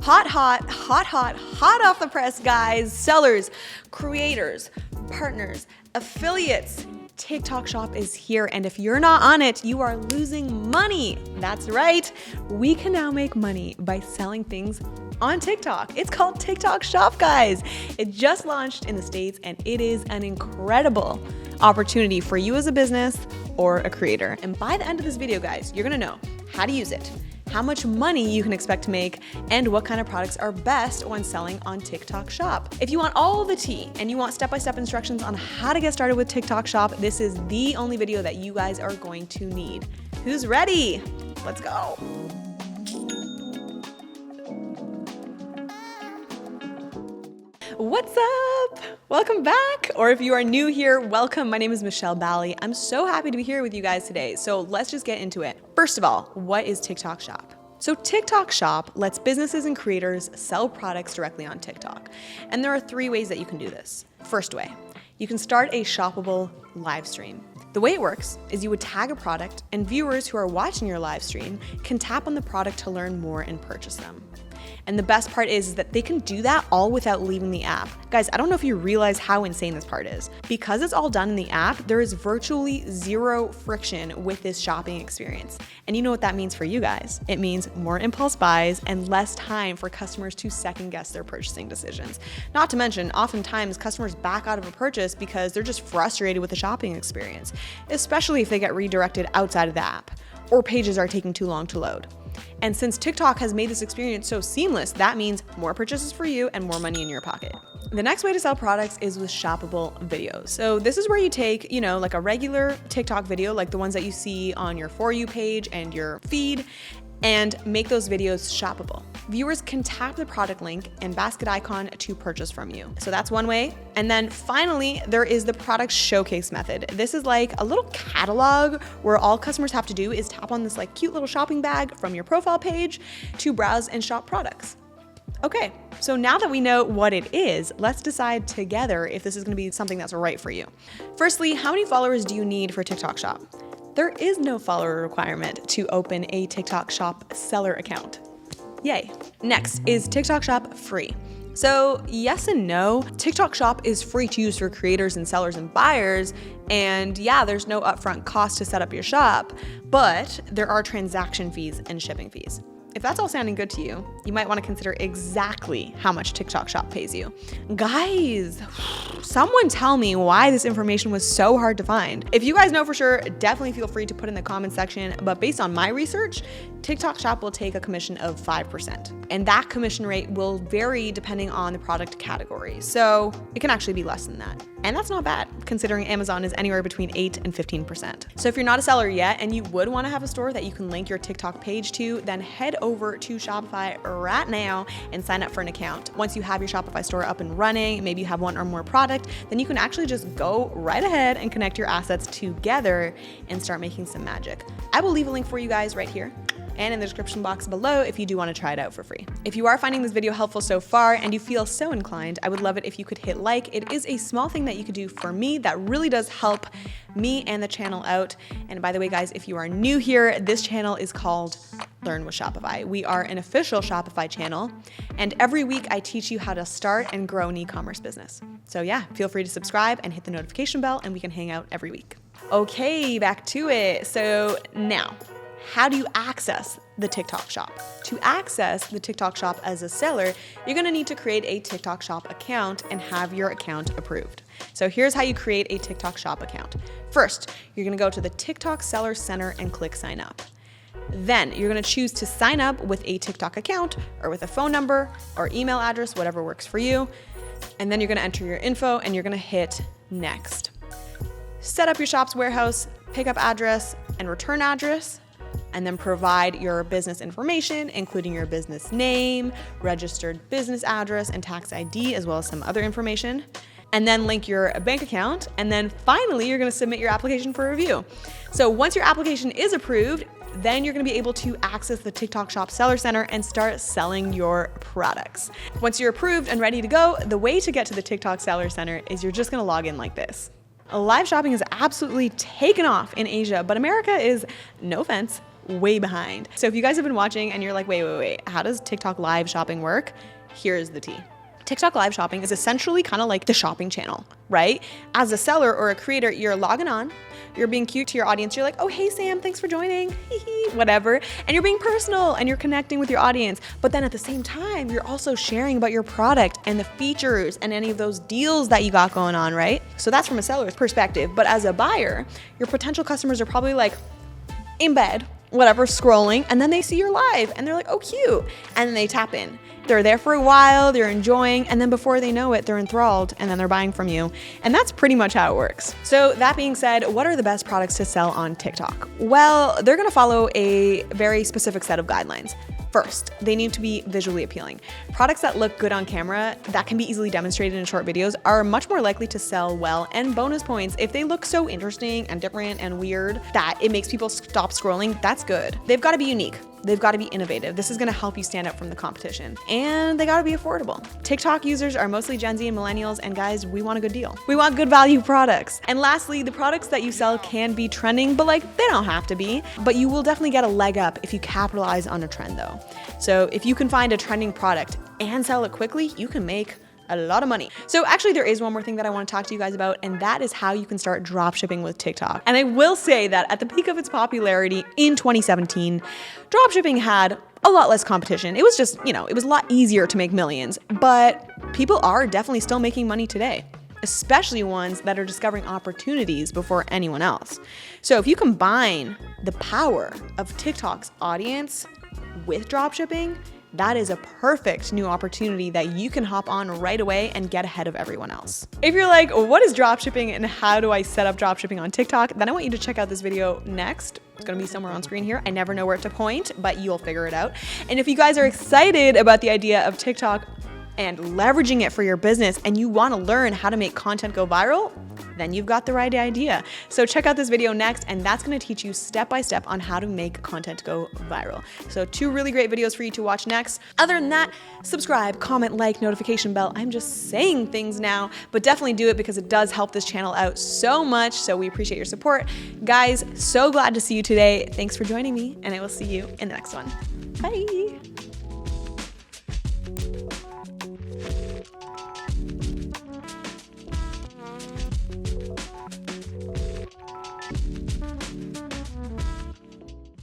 Hot off the press, guys. Sellers, creators, partners, affiliates. TikTok Shop is here, and if you're not on it, you are losing money. That's right. We can now make money by selling things on TikTok. It's called TikTok Shop, guys. It just launched in the States, and it is an incredible opportunity for you as a business or a creator. And by the end of this video, guys, you're gonna know how to use it, how much money you can expect to make, and what kind of products are best when selling on TikTok Shop. If you want all the tea and you want step-by-step instructions on how to get started with TikTok Shop, this is the only video that you guys are going to need. Who's ready? Let's go. What's up? Welcome back. Or if you are new here, welcome. My name is Michelle Bally. I'm so happy to be here with you guys today. So let's just get into it. First of all, what is TikTok Shop? So TikTok Shop lets businesses and creators sell products directly on TikTok. And there are 3 ways that you can do this. First way, you can start a shoppable live stream. The way it works is you would tag a product, and viewers who are watching your live stream can tap on the product to learn more and purchase them. And the best part is that they can do that all without leaving the app. Guys, I don't know if you realize how insane this part is. Because it's all done in the app, there is virtually 0 friction with this shopping experience. And you know what that means for you guys. It means more impulse buys and less time for customers to second guess their purchasing decisions. Not to mention, oftentimes customers back out of a purchase because they're just frustrated with the shopping experience, especially if they get redirected outside of the app or pages are taking too long to load. And since TikTok has made this experience so seamless, that means more purchases for you and more money in your pocket. The next way to sell products is with shoppable videos. So this is where you take, like a regular TikTok video, like the ones that you see on your For You page and your feed, and make those videos shoppable. Viewers can tap the product link and basket icon to purchase from you. So that's one way. And then finally, there is the product showcase method. This is like a little catalog where all customers have to do is tap on this like cute little shopping bag from your profile page to browse and shop products. Okay, so now that we know what it is, let's decide together if this is gonna be something that's right for you. Firstly, how many followers do you need for TikTok Shop? There is no follower requirement to open a TikTok Shop seller account. Yay. Next, is TikTok Shop free? So yes and no. TikTok Shop is free to use for creators and sellers and buyers. And yeah, there's no upfront cost to set up your shop, but there are transaction fees and shipping fees. If that's all sounding good to you, you might want to consider exactly how much TikTok Shop pays you. Guys, someone tell me why this information was so hard to find. If you guys know for sure, definitely feel free to put in the comment section, but based on my research, TikTok Shop will take a commission of 5%. And that commission rate will vary depending on the product category. So it can actually be less than that. And that's not bad, considering Amazon is anywhere between 8 and 15%. So if you're not a seller yet and you would want to have a store that you can link your TikTok page to, then head over to Shopify right now and sign up for an account. Once you have your Shopify store up and running, maybe you have one or more product, then you can actually just go right ahead and connect your assets together and start making some magic. I will leave a link for you guys right here and in the description box below if you do want to try it out for free. If you are finding this video helpful so far and you feel so inclined, I would love it if you could hit like. It is a small thing that you could do for me that really does help me and the channel out. And by the way, guys, if you are new here, this channel is called Learn with Shopify. We are an official Shopify channel, and every week I teach you how to start and grow an e-commerce business. So yeah, feel free to subscribe and hit the notification bell, and we can hang out every week. Okay, back to it. So now, how do you access the TikTok Shop? To access the TikTok Shop as a seller, you're gonna need to create a TikTok Shop account and have your account approved. So here's how you create a TikTok Shop account. First, you're gonna go to the TikTok Seller Center and click sign up. Then you're gonna choose to sign up with a TikTok account or with a phone number or email address, whatever works for you. And then you're gonna enter your info and you're gonna hit next. Set up your shop's warehouse, pickup address, and return address, and then provide your business information, including your business name, registered business address, and tax ID, as well as some other information. And then link your bank account. And then finally, you're gonna submit your application for review. So once your application is approved, then you're gonna be able to access the TikTok Shop Seller Center and start selling your products. Once you're approved and ready to go, the way to get to the TikTok Seller Center is you're just gonna log in like this. Live shopping is absolutely taken off in Asia, but America is, no offense, way behind. So if you guys have been watching and you're like, wait, how does TikTok live shopping work? Here's the tea. TikTok live shopping is essentially kind of like the shopping channel, right? As a seller or a creator, you're logging on, you're being cute to your audience. You're like, oh, hey, Sam, thanks for joining, whatever. And you're being personal and you're connecting with your audience. But then at the same time, you're also sharing about your product and the features and any of those deals that you got going on, right? So that's from a seller's perspective. But as a buyer, your potential customers are probably like in bed, whatever, scrolling, and then they see you're live and they're like, oh, cute. And then they tap in. They're there for a while, they're enjoying, and then before they know it, they're enthralled and then they're buying from you. And that's pretty much how it works. So that being said, what are the best products to sell on TikTok? Well, they're gonna follow a very specific set of guidelines. First, they need to be visually appealing. Products that look good on camera, that can be easily demonstrated in short videos, are much more likely to sell well. And bonus points, if they look so interesting and different and weird that it makes people stop scrolling, that's good. They've got to be unique. They've got to be innovative. This is going to help you stand out from the competition. And they got to be affordable. TikTok users are mostly Gen Z and millennials, and guys, we want a good deal. We want good value products. And lastly, the products that you sell can be trending, but like they don't have to be. But you will definitely get a leg up if you capitalize on a trend though. So if you can find a trending product and sell it quickly, you can make a lot of money. So actually there is one more thing that I want to talk to you guys about, and that is how you can start dropshipping with TikTok. And I will say that at the peak of its popularity in 2017, dropshipping had a lot less competition. It was just, it was a lot easier to make millions, but people are definitely still making money today, especially ones that are discovering opportunities before anyone else. So if you combine the power of TikTok's audience with dropshipping, that is a perfect new opportunity that you can hop on right away and get ahead of everyone else. If you're like, what is dropshipping and how do I set up dropshipping on TikTok? Then I want you to check out this video next. It's gonna be somewhere on screen here. I never know where to point, but you'll figure it out. And if you guys are excited about the idea of TikTok and leveraging it for your business and you wanna learn how to make content go viral, then you've got the right idea. So check out this video next, and that's gonna teach you step by step on how to make content go viral. So 2 really great videos for you to watch next. Other than that, subscribe, comment, like, notification bell. I'm just saying things now, but definitely do it because it does help this channel out so much. So we appreciate your support. Guys, so glad to see you today. Thanks for joining me, and I will see you in the next one. Bye.